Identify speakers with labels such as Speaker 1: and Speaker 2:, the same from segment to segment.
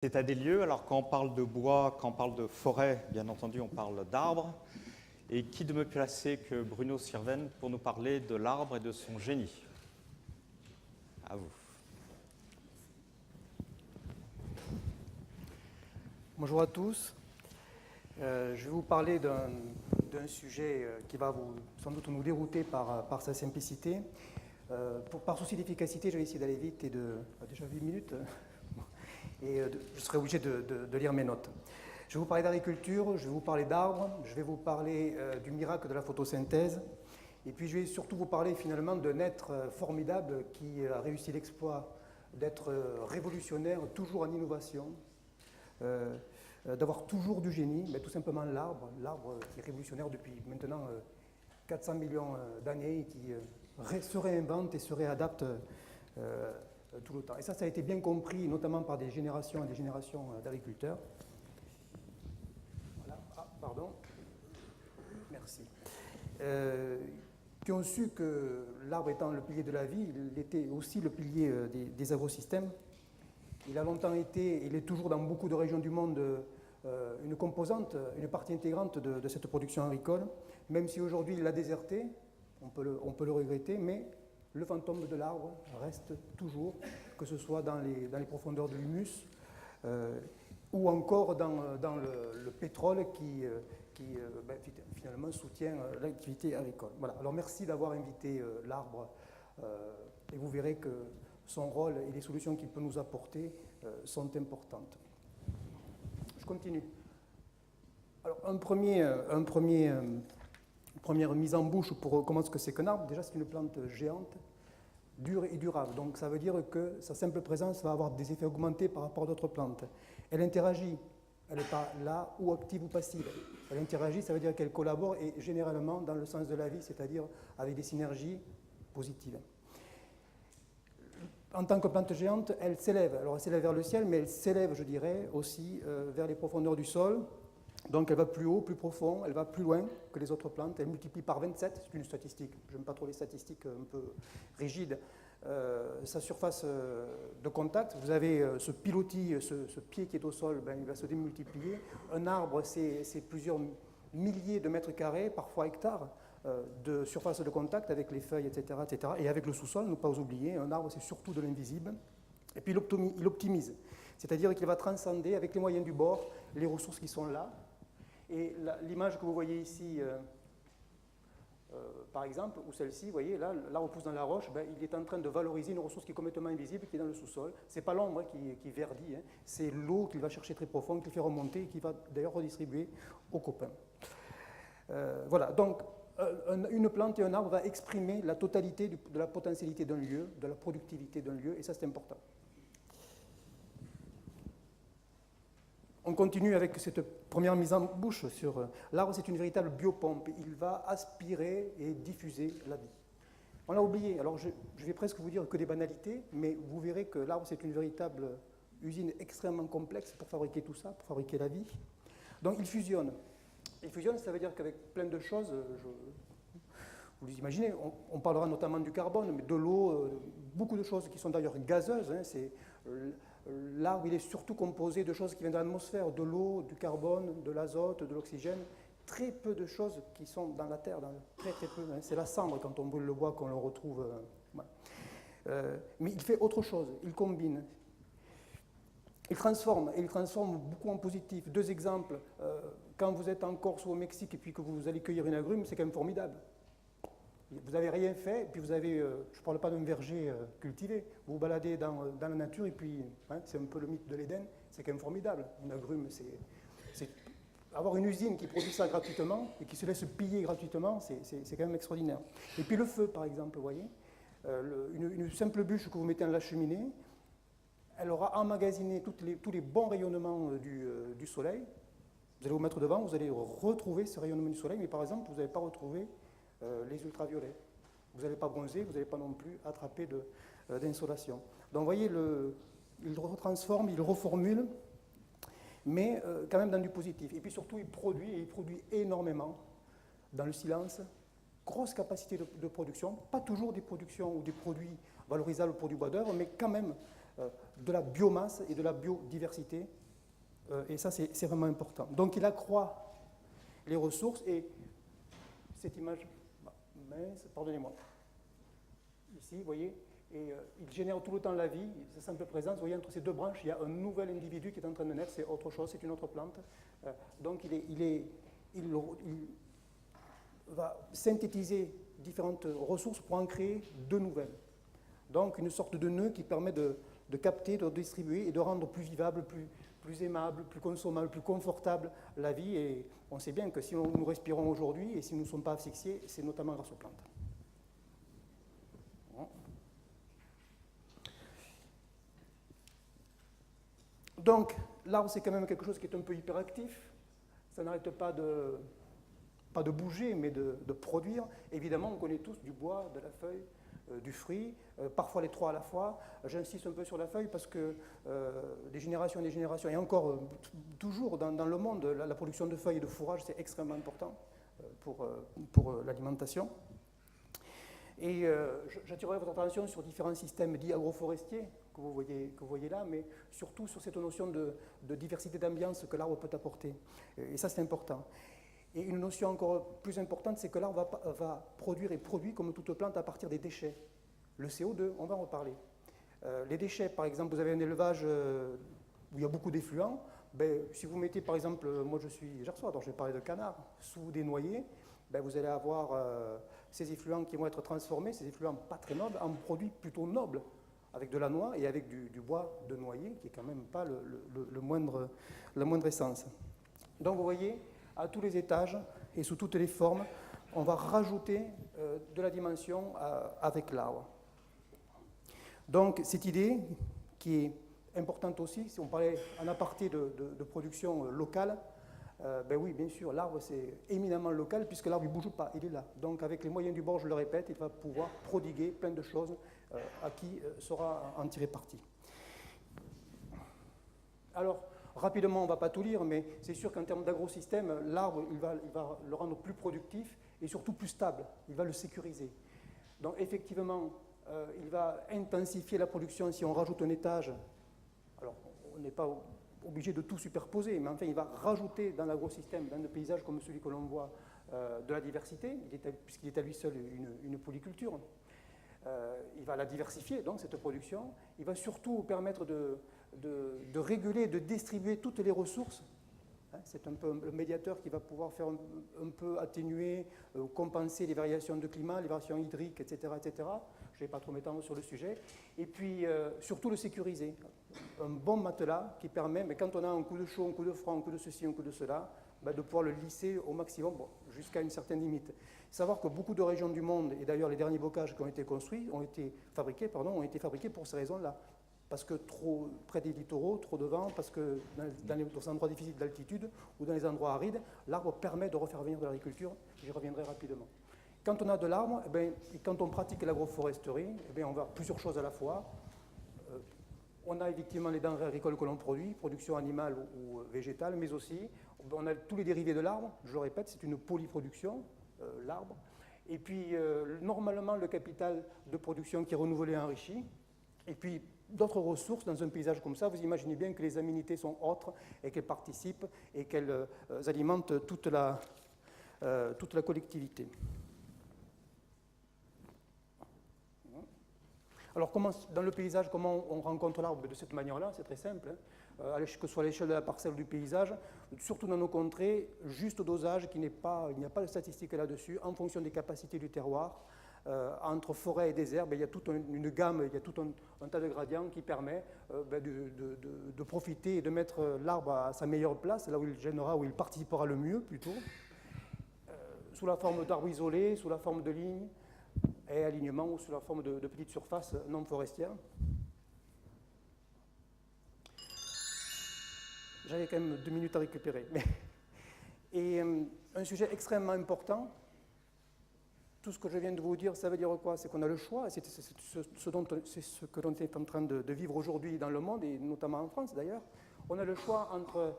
Speaker 1: État des lieux, alors quand on parle de bois, quand on parle de forêt, bien entendu, on parle d'arbres. Et qui de mieux placé que Bruno Sirven pour nous parler de l'arbre et de son génie? À vous.
Speaker 2: Bonjour à tous. Je vais vous parler d'un sujet qui va sans doute nous dérouter par sa simplicité. Par souci d'efficacité, je vais essayer d'aller vite et déjà 8 minutes, et je serai obligé de lire mes notes. Je vais vous parler d'agriculture, je vais vous parler d'arbres, je vais vous parler du miracle de la photosynthèse, et puis je vais surtout vous parler finalement d'un être formidable qui a réussi l'exploit d'être révolutionnaire, toujours en innovation, d'avoir toujours du génie, mais tout simplement l'arbre qui est révolutionnaire depuis maintenant 400 millions d'années, et qui se réinvente et se réadapte tout le temps. Et ça a été bien compris, notamment par des générations et des générations d'agriculteurs. Voilà. Ah, pardon. Merci. Qui ont su que l'arbre étant le pilier de la vie, il était aussi le pilier des agrosystèmes. Il a longtemps été, il est toujours dans beaucoup de régions du monde une composante, une partie intégrante de cette production agricole, même si aujourd'hui il l'a déserté, on peut le regretter, mais le fantôme de l'arbre reste toujours, que ce soit dans les profondeurs de l'humus ou encore dans le pétrole qui finalement soutient l'activité agricole. Voilà. Alors merci d'avoir invité l'arbre et vous verrez que son rôle et les solutions qu'il peut nous apporter sont importantes. Je continue. Alors, première mise en bouche pour comment ce que c'est qu'un arbre. Déjà, c'est une plante géante, dure et durable. Donc, ça veut dire que sa simple présence va avoir des effets augmentés par rapport à d'autres plantes. Elle interagit. Elle n'est pas là ou active ou passive. Elle interagit, ça veut dire qu'elle collabore et généralement dans le sens de la vie, c'est-à-dire avec des synergies positives. En tant que plante géante, elle s'élève. Alors elle s'élève vers le ciel, mais elle s'élève, je dirais, aussi vers les profondeurs du sol. Donc elle va plus haut, plus profond, elle va plus loin que les autres plantes. Elle multiplie par 27, c'est une statistique. Je n'aime pas trop les statistiques un peu rigides. Sa surface de contact, vous avez ce pilotis, ce pied qui est au sol, il va se démultiplier. Un arbre, c'est plusieurs milliers de mètres carrés, parfois hectares, de surface de contact avec les feuilles, etc., etc. Et avec le sous-sol, ne pas oublier, un arbre, c'est surtout de l'invisible. Et puis il optimise, c'est-à-dire qu'il va transcender avec les moyens du bord les ressources qui sont là. Et l'image que vous voyez ici, par exemple, ou celle-ci, vous voyez, là, l'arbre pousse dans la roche, il est en train de valoriser une ressource qui est complètement invisible, qui est dans le sous-sol. Ce n'est pas l'ombre qui verdit, c'est l'eau qu'il va chercher très profonde, qu'il fait remonter, et qui va d'ailleurs redistribuer aux copains. Voilà, donc une plante et un arbre va exprimer la totalité de la potentialité d'un lieu, de la productivité d'un lieu, et ça c'est important. On continue avec cette première mise en bouche sur l'arbre, c'est une véritable biopompe. Il va aspirer et diffuser la vie. On l'a oublié, alors je vais presque vous dire que des banalités, mais vous verrez que l'arbre c'est une véritable usine extrêmement complexe pour fabriquer tout ça, pour fabriquer la vie. Donc il fusionne. Il fusionne, ça veut dire qu'avec plein de choses, vous les imaginez, on parlera notamment du carbone, mais de l'eau, beaucoup de choses qui sont d'ailleurs gazeuses. L'arbre, il est surtout composé de choses qui viennent de l'atmosphère, de l'eau, du carbone, de l'azote, de l'oxygène. Très peu de choses qui sont dans la terre, très très peu. C'est la cendre quand on brûle le bois qu'on le retrouve. Mais il fait autre chose, il combine. Il transforme, et il transforme beaucoup en positif. Deux exemples, quand vous êtes en Corse ou au Mexique et puis que vous allez cueillir une agrume, c'est quand même formidable. Vous n'avez rien fait, et puis vous avez, je ne parle pas d'un verger cultivé, vous vous baladez dans la nature, et puis c'est un peu le mythe de l'Éden, c'est quand même formidable. Une agrume, c'est avoir une usine qui produit ça gratuitement, et qui se laisse piller gratuitement, c'est quand même extraordinaire. Et puis le feu, par exemple, vous voyez, une simple bûche que vous mettez dans la cheminée, elle aura emmagasiné tous les bons rayonnements du soleil. Vous allez vous mettre devant, vous allez retrouver ce rayonnement du soleil, mais par exemple, vous n'allez pas retrouver les ultraviolets. Vous n'allez pas bronzer, vous n'allez pas non plus attraper d'insolation. Donc vous voyez, il retransforme, il reformule, mais quand même dans du positif. Et puis surtout, il produit énormément dans le silence. Grosse capacité de production, pas toujours des productions ou des produits valorisables pour du bois d'œuvre, mais quand même de la biomasse et de la biodiversité. Et ça, c'est vraiment important. Donc il accroît les ressources et cette image, mince, pardonnez-moi, ici, vous voyez, et il génère tout le temps la vie, sa simple présence. Vous voyez, entre ces deux branches, il y a un nouvel individu qui est en train de naître, c'est autre chose, c'est une autre plante. Donc il va synthétiser différentes ressources pour en créer de nouvelles. Donc une sorte de nœud qui permet de capter, de distribuer et de rendre plus vivable, plus aimable, plus consommable, plus confortable la vie. Et on sait bien que si nous respirons aujourd'hui et si nous ne sommes pas asphyxiés, c'est notamment grâce aux plantes. Donc, l'arbre, c'est quand même quelque chose qui est un peu hyperactif. Ça n'arrête pas de bouger, mais de produire. Évidemment, on connaît tous du bois, de la feuille, du fruit, parfois les trois à la fois. J'insiste un peu sur la feuille parce que des générations, et encore toujours dans le monde, la production de feuilles et de fourrage, c'est extrêmement important pour l'alimentation. Et j'attirerai votre attention sur différents systèmes dits agroforestiers que vous voyez là, mais surtout sur cette notion de diversité d'ambiance que l'arbre peut apporter. Et ça, c'est important. Et une notion encore plus importante, c'est que l'arbre va produire et produit, comme toute plante, à partir des déchets. Le CO2, on va en reparler. Les déchets, par exemple, vous avez un élevage où il y a beaucoup d'effluents. Ben, si vous mettez, par exemple, moi je suis gersois, donc je vais parler de canard, sous des noyers, ben, vous allez avoir ces effluents qui vont être transformés, ces effluents pas très nobles, en produits plutôt nobles, avec de la noix et avec du bois de noyer, qui n'est quand même pas la moindre essence. Donc vous voyez, à tous les étages et sous toutes les formes, on va rajouter de la dimension avec l'arbre. Donc cette idée, qui est importante aussi, si on parlait en aparté de production locale, ben oui, bien sûr, l'arbre c'est éminemment local puisque l'arbre ne bouge pas, il est là. Donc avec les moyens du bord, je le répète, il va pouvoir prodiguer plein de choses à qui saura en tirer parti. Alors, rapidement, on ne va pas tout lire, mais c'est sûr qu'en termes d'agrosystème, l'arbre, il va le rendre plus productif et surtout plus stable, il va le sécuriser. Donc effectivement, il va intensifier la production si on rajoute un étage. Alors, on n'est pas obligé de tout superposer, mais enfin, il va rajouter dans l'agrosystème, dans un paysage comme celui que l'on voit, de la diversité, puisqu'il est à lui seul une polyculture. Il va la diversifier, donc, cette production. Il va surtout permettre de réguler, de distribuer toutes les ressources. C'est un peu le médiateur qui va pouvoir faire un peu atténuer, compenser les variations de climat, les variations hydriques, etc. etc. Je ne vais pas trop m'étendre sur le sujet. Et puis, surtout le sécuriser. Un bon matelas qui permet, mais quand on a un coup de chaud, un coup de froid, un coup de ceci, un coup de cela, ben de pouvoir le lisser au maximum, bon, jusqu'à une certaine limite. Savoir que beaucoup de régions du monde, et d'ailleurs les derniers bocages qui ont été construits, ont été fabriqués pour ces raisons-là. Parce que trop près des littoraux, trop de vent, parce que dans les endroits difficiles d'altitude ou dans les endroits arides, l'arbre permet de refaire venir de l'agriculture. J'y reviendrai rapidement. Quand on a de l'arbre, et quand on pratique l'agroforesterie, on va plusieurs choses à la fois. On a effectivement les denrées agricoles que l'on produit, production animale ou végétale, mais aussi on a tous les dérivés de l'arbre. Je le répète, c'est une polyproduction, l'arbre. Et puis, normalement, le capital de production qui est renouvelé et enrichi. Et puis, d'autres ressources dans un paysage comme ça, vous imaginez bien que les aménités sont autres et qu'elles participent et qu'elles alimentent toute la collectivité. Alors, dans le paysage, comment on rencontre l'arbre de cette manière-là? C'est très simple, hein. Que ce soit à l'échelle de la parcelle ou du paysage, surtout dans nos contrées, juste dosage, il n'y a pas de statistiques là-dessus, en fonction des capacités du terroir. Entre forêt et désert, il y a toute une gamme, il y a tout un tas de gradients qui permet de profiter et de mettre l'arbre à sa meilleure place, là où il gênera, où il participera le mieux plutôt, sous la forme d'arbres isolés, sous la forme de lignes et alignements, ou sous la forme de petites surfaces non forestières. J'avais quand même 2 minutes à récupérer. Et un sujet extrêmement important, tout ce que je viens de vous dire, ça veut dire quoi? C'est qu'on a le choix, et c'est ce que l'on est en train de vivre aujourd'hui dans le monde, et notamment en France d'ailleurs. On a le choix entre,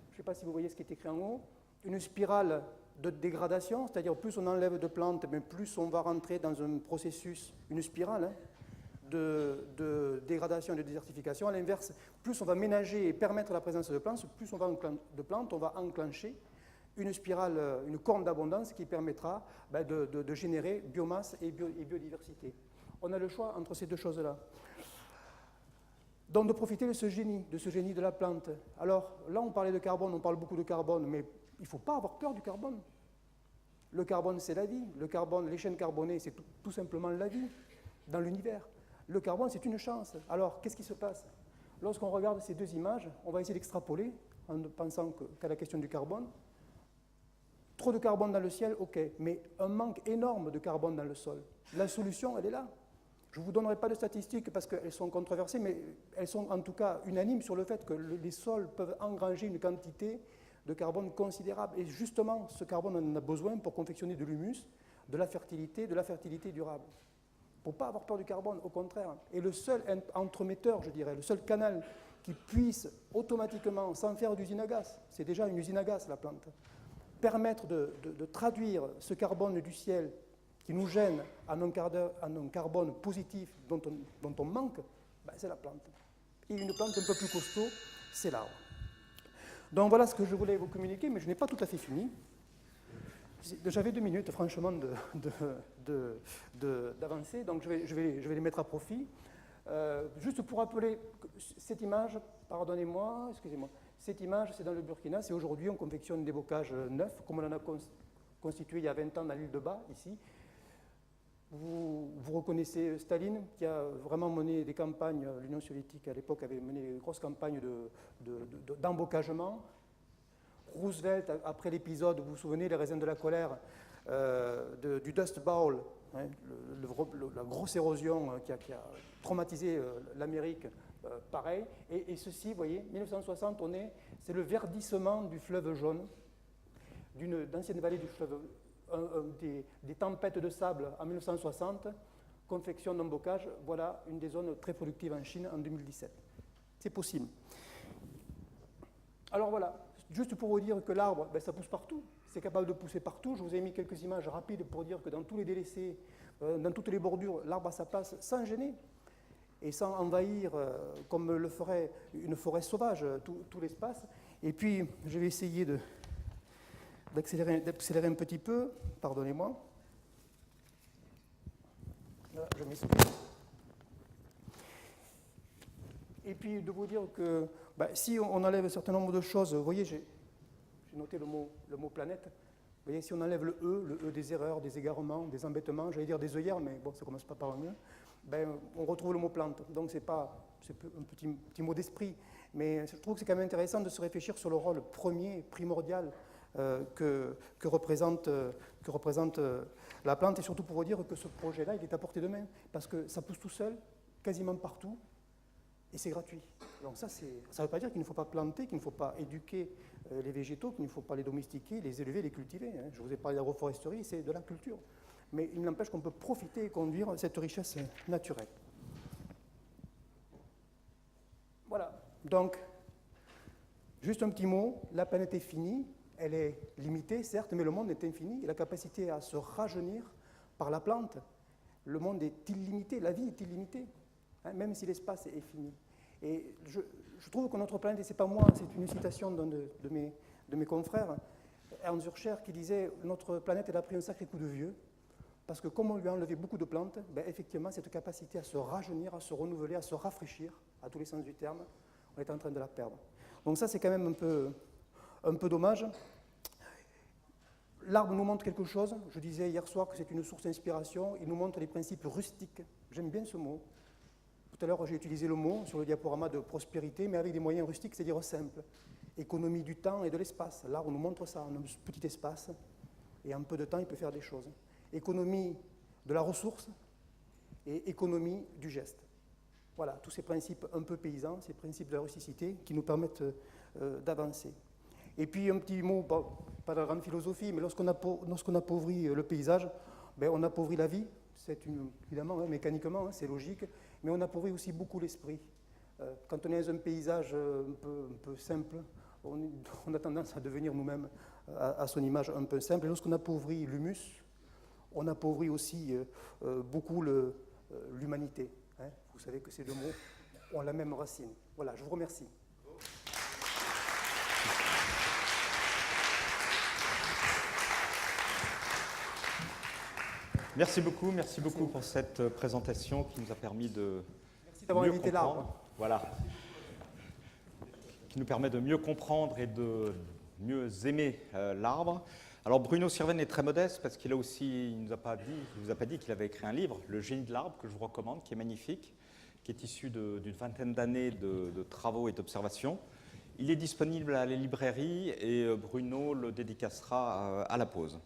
Speaker 2: je ne sais pas si vous voyez ce qui est écrit en haut, une spirale de dégradation, c'est-à-dire plus on enlève de plantes, mais plus on va rentrer dans un processus, une spirale, hein, de dégradation et de désertification. À l'inverse, plus on va ménager et permettre la présence de plantes, on va enclencher une spirale, une corne d'abondance qui permettra de générer biomasse et biodiversité. On a le choix entre ces deux choses-là. Donc de profiter de ce génie de la plante. Alors là, on parlait de carbone, on parle beaucoup de carbone, mais il ne faut pas avoir peur du carbone. Le carbone, c'est la vie. Le carbone, les chaînes carbonées, c'est tout simplement la vie dans l'univers. Le carbone, c'est une chance. Alors, qu'est-ce qui se passe? Lorsqu'on regarde ces deux images, on va essayer d'extrapoler en pensant qu'à la question du carbone. Trop de carbone dans le ciel, ok, mais un manque énorme de carbone dans le sol. La solution, elle est là. Je ne vous donnerai pas de statistiques parce qu'elles sont controversées, mais elles sont en tout cas unanimes sur le fait que les sols peuvent engranger une quantité de carbone considérable. Et justement, ce carbone, on en a besoin pour confectionner de l'humus, de la fertilité durable. Il ne faut pas avoir peur du carbone, au contraire. Et le seul entremetteur, je dirais, le seul canal qui puisse automatiquement, sans faire d'usine à gaz, c'est déjà une usine à gaz, la plante, permettre de traduire ce carbone du ciel qui nous gêne en un carbone positif dont on manque, c'est la plante. Et une plante un peu plus costaud, c'est l'arbre. Donc voilà ce que je voulais vous communiquer, mais je n'ai pas tout à fait fini. J'avais 2 minutes, franchement, d'avancer, donc je vais les mettre à profit. Juste pour rappeler cette image, pardonnez-moi, excusez-moi, cette image, c'est dans le Burkina, c'est aujourd'hui, on confectionne des bocages neufs, comme on en a constitué il y a 20 ans dans l'île de Ba, ici. Vous reconnaissez Staline, qui a vraiment mené des campagnes, l'Union soviétique à l'époque avait mené une grosse campagne d'embocagement. Roosevelt, après l'épisode, vous vous souvenez, les raisins de la colère, du Dust Bowl, hein, la grosse érosion qui a traumatisé l'Amérique, pareil. Et ceci, vous voyez, 1960, c'est le verdissement du fleuve jaune, d'ancienne vallée du fleuve, des tempêtes de sable en 1960, confection d'embocage, voilà une des zones très productives en Chine en 2017. C'est possible. Alors voilà. Juste pour vous dire que l'arbre, ça pousse partout, c'est capable de pousser partout. Je vous ai mis quelques images rapides pour dire que dans tous les délaissés, dans toutes les bordures, l'arbre a sa place sans gêner et sans envahir, comme le ferait une forêt sauvage, tout l'espace. Et puis, je vais essayer d'accélérer un petit peu, pardonnez-moi. Là, je m'excuse. Et puis de vous dire que si on enlève un certain nombre de choses, vous voyez, j'ai noté le mot planète. Vous voyez, si on enlève le E des erreurs, des égarements, des embêtements, j'allais dire des œillères, mais bon, ça ne commence pas par un E, on retrouve le mot plante. Donc c'est un petit mot d'esprit. Mais je trouve que c'est quand même intéressant de se réfléchir sur le rôle premier, primordial que représente la plante, et surtout pour vous dire que ce projet-là, il est à portée de main, parce que ça pousse tout seul, quasiment partout, et c'est gratuit. Donc ça ne veut pas dire qu'il ne faut pas planter, qu'il ne faut pas éduquer les végétaux, qu'il ne faut pas les domestiquer, les élever, les cultiver. Hein. Je vous ai parlé d'agroforesterie, c'est de la culture. Mais il n'empêche qu'on peut profiter et conduire cette richesse naturelle. Voilà. Donc, juste un petit mot, la planète est finie, elle est limitée, certes, mais le monde est infini, et la capacité à se rajeunir par la plante, le monde est illimité, la vie est illimitée. Même si l'espace est fini. Et je trouve que notre planète, et ce n'est pas moi, c'est une citation d'un de mes confrères, Ernst Zürcher, qui disait « Notre planète, elle a pris un sacré coup de vieux, parce que comme on lui a enlevé beaucoup de plantes, effectivement, cette capacité à se rajeunir, à se renouveler, à se rafraîchir, à tous les sens du terme, on est en train de la perdre. » Donc ça, c'est quand même un peu dommage. L'arbre nous montre quelque chose. Je disais hier soir que c'est une source d'inspiration. Il nous montre les principes rustiques. J'aime bien ce mot. Tout à l'heure, j'ai utilisé le mot sur le diaporama de prospérité, mais avec des moyens rustiques, c'est-à-dire simples. Économie du temps et de l'espace. L'arbre nous montre ça, on a un petit espace, et en peu de temps, il peut faire des choses. Économie de la ressource et économie du geste. Voilà, tous ces principes un peu paysans, ces principes de la rusticité qui nous permettent d'avancer. Et puis un petit mot, pas de la grande philosophie, mais lorsqu'on appauvrit le paysage, on appauvrit la vie. C'est évidemment, mécaniquement, c'est logique, mais on appauvrit aussi beaucoup l'esprit. Quand on est dans un paysage un peu simple, on a tendance à devenir nous-mêmes à son image un peu simple. Et lorsqu'on appauvrit l'humus, on appauvrit aussi beaucoup l'humanité. Vous savez que ces deux mots ont la même racine. Voilà, je vous remercie.
Speaker 1: Merci beaucoup pour cette présentation qui nous a permis de
Speaker 2: Merci d'avoir
Speaker 1: mieux
Speaker 2: invité
Speaker 1: comprendre.
Speaker 2: l'arbre.
Speaker 1: Voilà. Qui nous permet de mieux comprendre et de mieux aimer l'arbre. Alors Bruno Sirven est très modeste parce qu'il a aussi, il ne vous a pas dit qu'il avait écrit un livre, Le génie de l'arbre, que je vous recommande, qui est magnifique, qui est issu d'une vingtaine d'années de travaux et d'observations. Il est disponible à la librairie et Bruno le dédicacera à la pause.